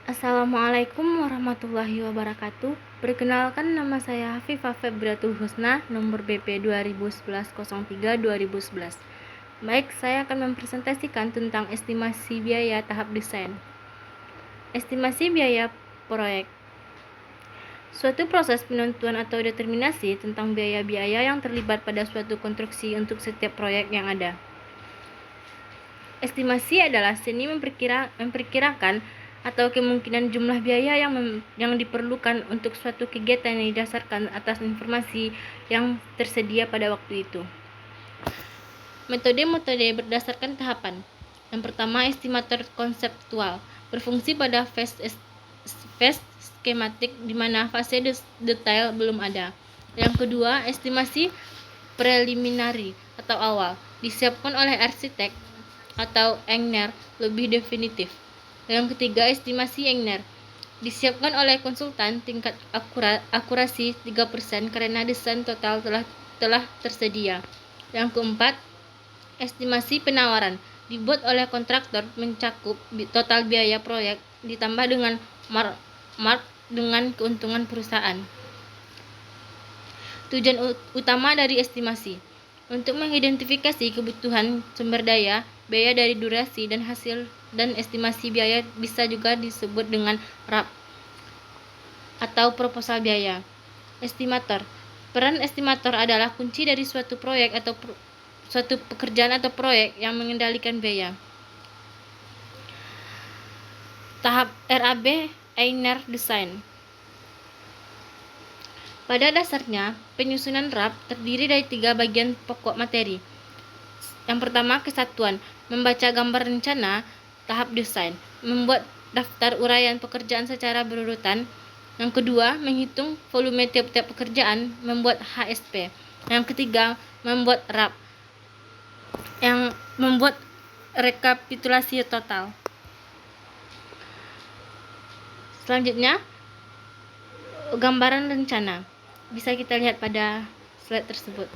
Assalamualaikum warahmatullahi wabarakatuh. Perkenalkan, nama saya Hafifah Febratul Husna, nomor BP 2011-03-2011. Baik, saya akan mempresentasikan tentang estimasi biaya tahap desain. Estimasi biaya proyek. Suatu proses penentuan atau determinasi tentang biaya-biaya yang terlibat pada suatu konstruksi untuk setiap proyek yang ada. Estimasi adalah seni memperkirakan atau kemungkinan jumlah biaya yang diperlukan untuk suatu kegiatan yang didasarkan atas informasi yang tersedia pada waktu itu. Metode-metode berdasarkan tahapan. Yang pertama, estimator konseptual, berfungsi pada fase skematik di mana fase detail belum ada. Yang kedua, estimasi preliminary atau awal, disiapkan oleh arsitek atau engineer lebih definitif. Yang ketiga, estimasi engineer, disiapkan oleh konsultan, tingkat akurasi 3% karena desain total telah tersedia. Yang keempat, estimasi penawaran, dibuat oleh kontraktor, mencakup total biaya proyek ditambah dengan mark dengan keuntungan perusahaan. Tujuan utama dari estimasi untuk mengidentifikasi kebutuhan sumber daya, biaya dari durasi dan hasil, dan estimasi biaya bisa juga disebut dengan RAP atau proposal biaya. Estimator. Peran estimator adalah kunci dari suatu proyek atau suatu pekerjaan atau proyek yang mengendalikan biaya. Tahap RAB, Engineer Design. Pada dasarnya, penyusunan RAP terdiri dari 3 bagian pokok materi. Yang pertama, kesatuan, membaca gambar rencana tahap desain, membuat daftar uraian pekerjaan secara berurutan. Yang kedua, menghitung volume tiap-tiap pekerjaan, membuat HSP. Yang ketiga, membuat RAP, yang membuat rekapitulasi total. Selanjutnya, gambaran rencana. Bisa kita lihat pada slide tersebut.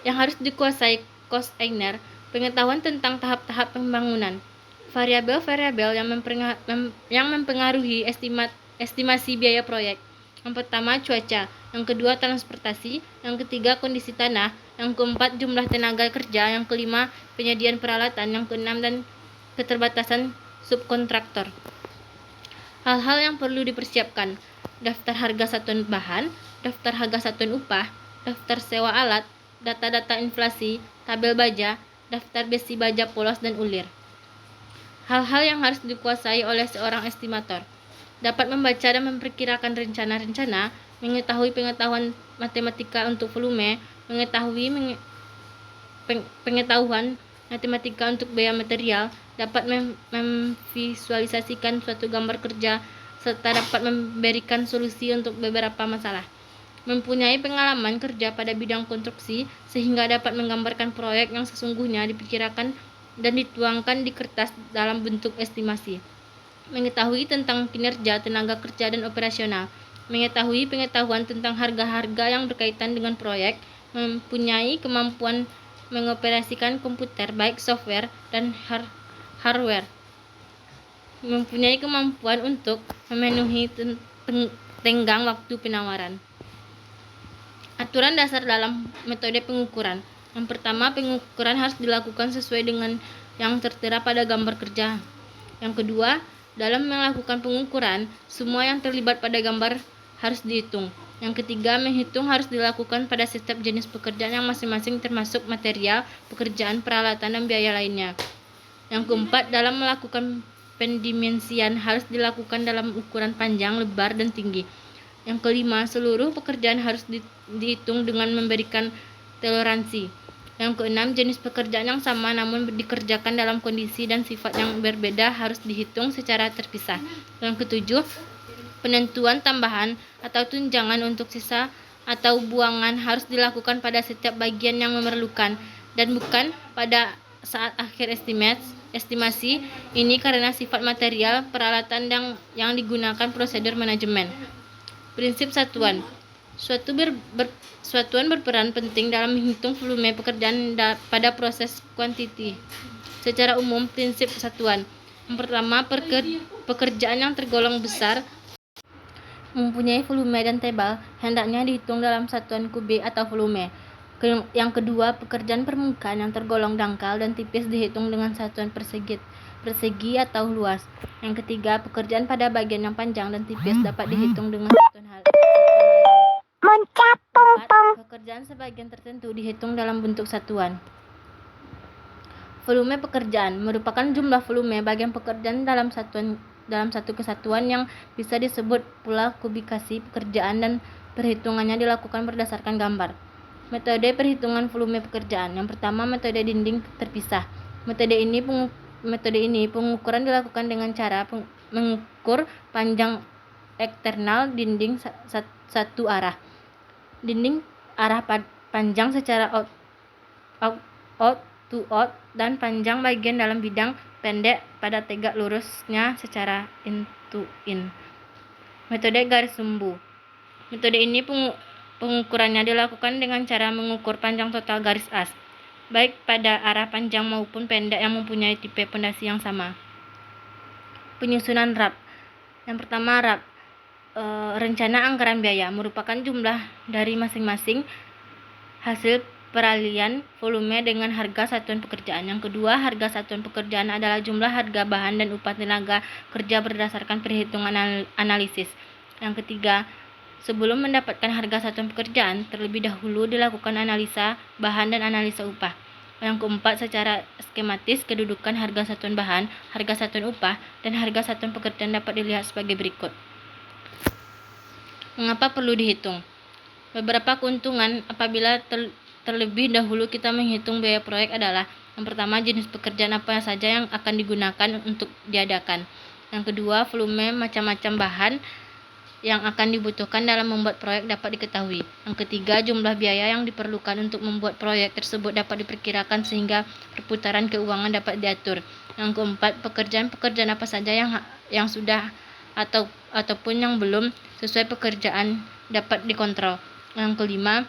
Yang harus dikuasai cost engineer, pengetahuan tentang tahap-tahap pembangunan, variabel-variabel yang mempengaruhi estimasi biaya proyek. Yang pertama, cuaca. Yang kedua, transportasi. Yang ketiga, kondisi tanah. Yang keempat, jumlah tenaga kerja. Yang kelima, penyediaan peralatan. Yang keenam, dan keterbatasan subkontraktor. Hal-hal yang perlu dipersiapkan: daftar harga satuan bahan, daftar harga satuan upah, daftar sewa alat, data-data inflasi, tabel baja, daftar besi baja polos dan ulir. Hal-hal yang harus dikuasai oleh seorang estimator: dapat membaca dan memperkirakan rencana-rencana, mengetahui pengetahuan matematika untuk volume, pengetahuan matematika untuk biaya material, dapat memvisualisasikan suatu gambar kerja, serta dapat memberikan solusi untuk beberapa masalah. Mempunyai pengalaman kerja pada bidang konstruksi sehingga dapat menggambarkan proyek yang sesungguhnya dipikirkan dan dituangkan di kertas dalam bentuk estimasi. Mengetahui tentang kinerja tenaga kerja dan operasional, mengetahui pengetahuan tentang harga-harga yang berkaitan dengan proyek, mempunyai kemampuan mengoperasikan komputer baik software dan hardware, mempunyai kemampuan untuk memenuhi tenggang waktu penawaran. Aturan dasar dalam metode pengukuran. Yang pertama, pengukuran harus dilakukan sesuai dengan yang tertera pada gambar kerja. Yang kedua, dalam melakukan pengukuran, semua yang terlibat pada gambar harus dihitung. Yang ketiga, menghitung harus dilakukan pada setiap jenis pekerjaan yang masing-masing termasuk material, pekerjaan, peralatan, dan biaya lainnya. Yang keempat, dalam melakukan pendimensian harus dilakukan dalam ukuran panjang, lebar, dan tinggi. Yang kelima, seluruh pekerjaan harus dihitung dengan memberikan toleransi. Yang keenam, jenis pekerjaan yang sama namun dikerjakan dalam kondisi dan sifat yang berbeda harus dihitung secara terpisah. Yang ketujuh, penentuan tambahan atau tunjangan untuk sisa atau buangan harus dilakukan pada setiap bagian yang memerlukan dan bukan pada saat akhir estimasi ini karena sifat material, peralatan yang digunakan, prosedur manajemen. Prinsip satuan. Satuan berperan penting dalam menghitung volume pekerjaan pada proses kuantiti. Secara umum, prinsip satuan Yang pertama, pekerjaan yang tergolong besar mempunyai volume dan tebal hendaknya dihitung dalam satuan kubik atau volume. Yang kedua, pekerjaan permukaan yang tergolong dangkal dan tipis dihitung dengan satuan persegi atau luas. Yang ketiga, pekerjaan pada bagian yang panjang dan tipis dapat dihitung dengan satuan hal. Empat, pekerjaan sebagian tertentu dihitung dalam bentuk satuan. Volume pekerjaan merupakan jumlah volume bagian pekerjaan dalam satu kesatuan yang bisa disebut pula kubikasi pekerjaan dan perhitungannya dilakukan berdasarkan gambar. Metode perhitungan volume pekerjaan. Yang pertama, metode dinding terpisah. Metode ini pengukuran dilakukan dengan cara mengukur panjang eksternal dinding satu arah. Dinding arah panjang secara out to out dan panjang bagian dalam bidang pendek pada tegak lurusnya secara in to in. Metode garis sumbu. Metode ini pengukurannya dilakukan dengan cara mengukur panjang total garis as, baik pada arah panjang maupun pendek yang mempunyai tipe pondasi yang sama. Penyusunan RAP. Yang pertama, RAP, rencana anggaran biaya, merupakan jumlah dari masing-masing hasil peralihan volume dengan harga satuan pekerjaan. Yang kedua, harga satuan pekerjaan adalah jumlah harga bahan dan upah tenaga kerja berdasarkan perhitungan analisis. Yang ketiga, sebelum mendapatkan harga satuan pekerjaan, terlebih dahulu dilakukan analisa bahan dan analisa upah. Yang keempat, secara skematis kedudukan harga satuan bahan, harga satuan upah, dan harga satuan pekerjaan dapat dilihat sebagai berikut. Mengapa perlu dihitung? Beberapa keuntungan apabila terlebih dahulu kita menghitung biaya proyek adalah: yang pertama, jenis pekerjaan apa saja yang akan digunakan untuk diadakan. Yang kedua, volume macam-macam bahan yang akan dibutuhkan dalam membuat proyek dapat diketahui. Yang ketiga, jumlah biaya yang diperlukan untuk membuat proyek tersebut dapat diperkirakan sehingga perputaran keuangan dapat diatur. Yang keempat, pekerjaan apa saja yang sudah ataupun yang belum sesuai pekerjaan dapat dikontrol. Yang kelima,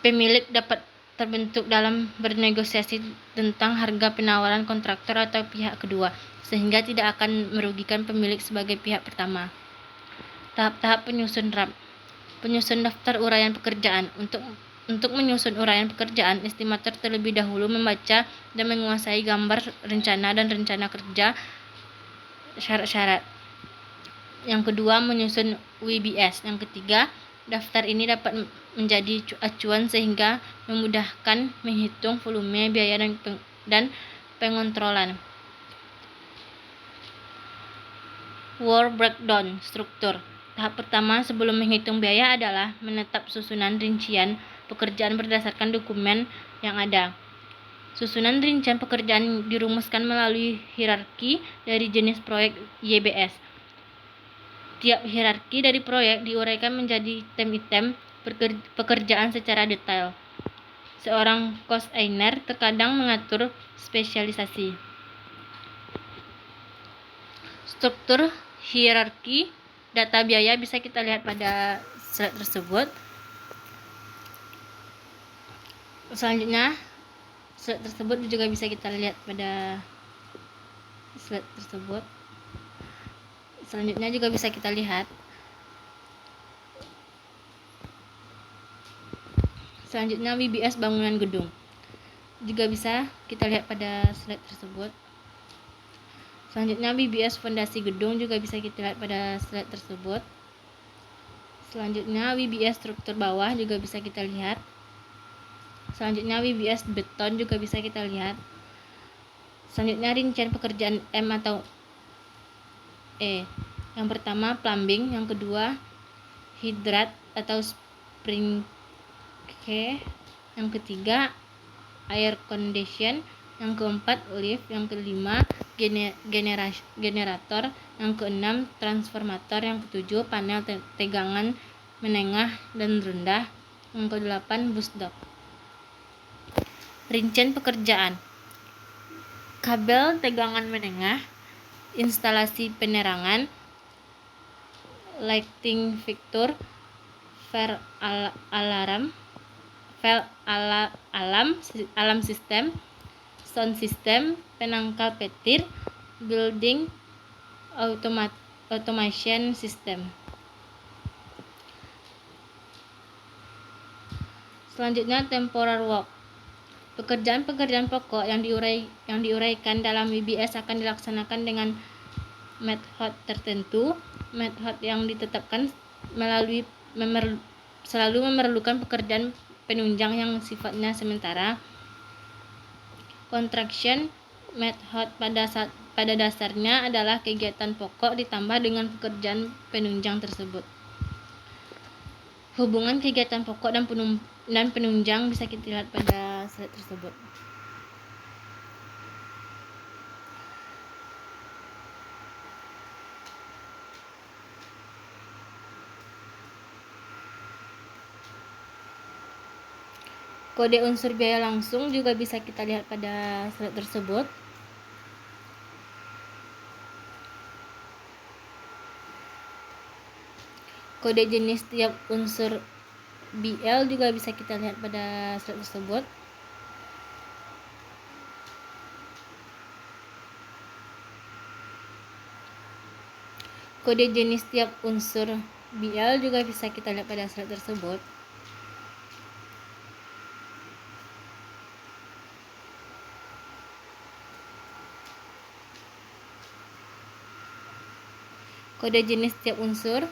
pemilik dapat terbentuk dalam bernegosiasi tentang harga penawaran kontraktor atau pihak kedua, sehingga tidak akan merugikan pemilik sebagai pihak pertama. Tahap-tahap penyusun RAP. Penyusun daftar uraian pekerjaan. Untuk menyusun uraian pekerjaan, estimator terlebih dahulu membaca dan menguasai gambar rencana dan rencana kerja syarat-syarat. Yang kedua, menyusun WBS. Yang ketiga, daftar ini dapat menjadi acuan sehingga memudahkan menghitung volume, biaya, dan pengontrolan. Work breakdown struktur. Tahap pertama sebelum menghitung biaya adalah menetap susunan rincian pekerjaan berdasarkan dokumen yang ada. Susunan rincian pekerjaan dirumuskan melalui hierarki dari jenis proyek YBS. Tiap hierarki dari proyek diuraikan menjadi item-item pekerjaan secara detail. Seorang cost-owner terkadang mengatur spesialisasi. Struktur hierarki data biaya bisa kita lihat pada slide tersebut. Selanjutnya, slide tersebut juga bisa kita lihat pada slide tersebut. Selanjutnya juga bisa kita lihat. Selanjutnya, WBS bangunan gedung. Juga bisa kita lihat pada slide tersebut. Selanjutnya, WBS fondasi gedung juga bisa kita lihat pada slide tersebut. Selanjutnya, WBS struktur bawah juga bisa kita lihat. Selanjutnya, WBS beton juga bisa kita lihat. Selanjutnya, rincian pekerjaan M atau E. Yang pertama, plumbing. Yang kedua, hidrat atau sprinkler. Yang ketiga, air condition. Yang keempat, lift. Yang kelima, generator. Yang keenam, transformator. Yang ketujuh, panel tegangan menengah dan rendah. Yang kedelapan, busdok. Rincian pekerjaan: kabel tegangan menengah, instalasi penerangan, lighting fixture, alarm sistem, sound system, penangkal petir, building automation system. Selanjutnya temporal work. Pekerjaan-pekerjaan pokok yang diuraikan dalam WBS akan dilaksanakan dengan metode tertentu. Metode yang ditetapkan selalu memerlukan pekerjaan penunjang yang sifatnya sementara. Contraction method pada dasarnya adalah kegiatan pokok ditambah dengan pekerjaan penunjang tersebut. Hubungan kegiatan pokok dan penunjang bisa kita lihat pada slide tersebut. Kode unsur biaya langsung juga bisa kita lihat pada slide tersebut. Kode jenis tiap unsur BL juga bisa kita lihat pada slide tersebut. Kode jenis tiap unsur BL juga bisa kita lihat pada slide tersebut. Kode jenis tiap unsur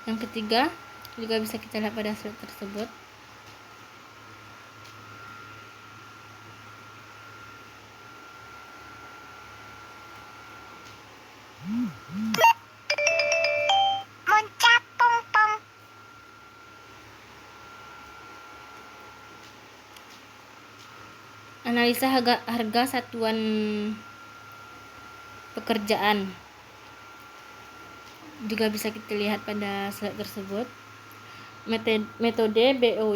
yang ketiga juga bisa kita lihat pada slide tersebut. Analisa harga satuan pekerjaan juga bisa kita lihat pada slide tersebut. Metode BOW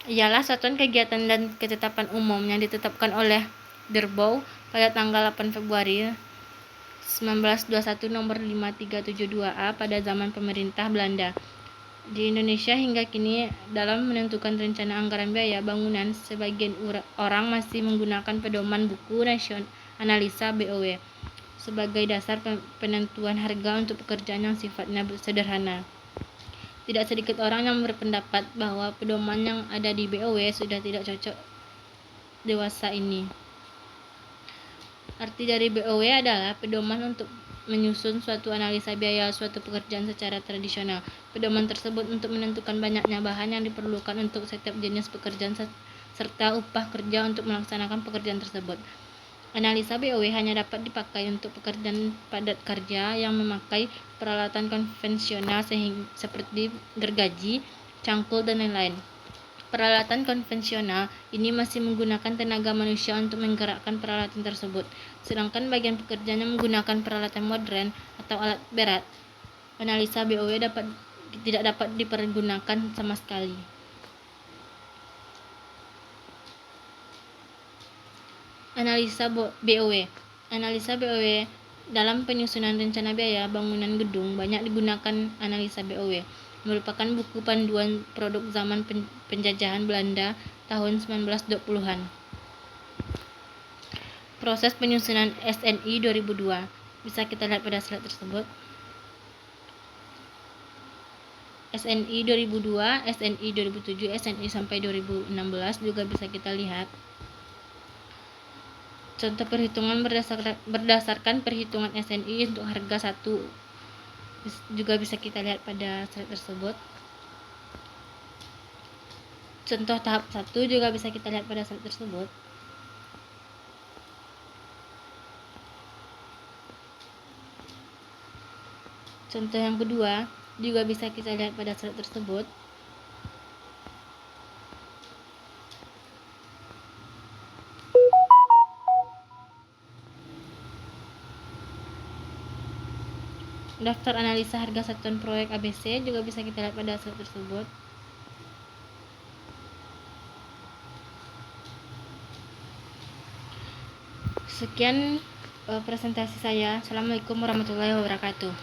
ialah satuan kegiatan dan ketetapan umum yang ditetapkan oleh Derbau pada tanggal 8 Februari 1921 nomor 5372A pada zaman pemerintah Belanda. Di Indonesia hingga kini dalam menentukan rencana anggaran biaya bangunan, sebagian orang masih menggunakan pedoman buku analisa BOW sebagai dasar penentuan harga untuk pekerjaan yang sifatnya sederhana. Tidak sedikit orang yang berpendapat bahwa pedoman yang ada di BOW sudah tidak cocok dewasa ini. Arti dari BOW adalah pedoman untuk menyusun suatu analisa biaya suatu pekerjaan secara tradisional. Pedoman tersebut untuk menentukan banyaknya bahan yang diperlukan untuk setiap jenis pekerjaan serta upah kerja untuk melaksanakan pekerjaan tersebut. Analisa BOW hanya dapat dipakai untuk pekerjaan padat kerja yang memakai peralatan konvensional seperti gergaji, cangkul, dan lain-lain. Peralatan konvensional ini masih menggunakan tenaga manusia untuk menggerakkan peralatan tersebut, sedangkan bagian pekerjaan yang menggunakan peralatan modern atau alat berat, analisa BOW tidak dapat dipergunakan sama sekali. Analisa BOW. Analisa BOW dalam penyusunan rencana biaya bangunan gedung banyak digunakan analisa BOW. Merupakan buku panduan produk zaman penjajahan Belanda tahun 1920-an. Proses penyusunan SNI 2002 bisa kita lihat pada slide tersebut. SNI 2002, SNI 2007, SNI sampai 2016 juga bisa kita lihat. Contoh perhitungan berdasarkan perhitungan SNI untuk harga 1 juga bisa kita lihat pada slide tersebut. Contoh tahap 1 juga bisa kita lihat pada slide tersebut. Contoh yang kedua juga bisa kita lihat pada slide tersebut. Daftar analisa harga satuan proyek ABC juga bisa kita lihat pada slide tersebut. Sekian presentasi saya. Assalamualaikum warahmatullahi wabarakatuh.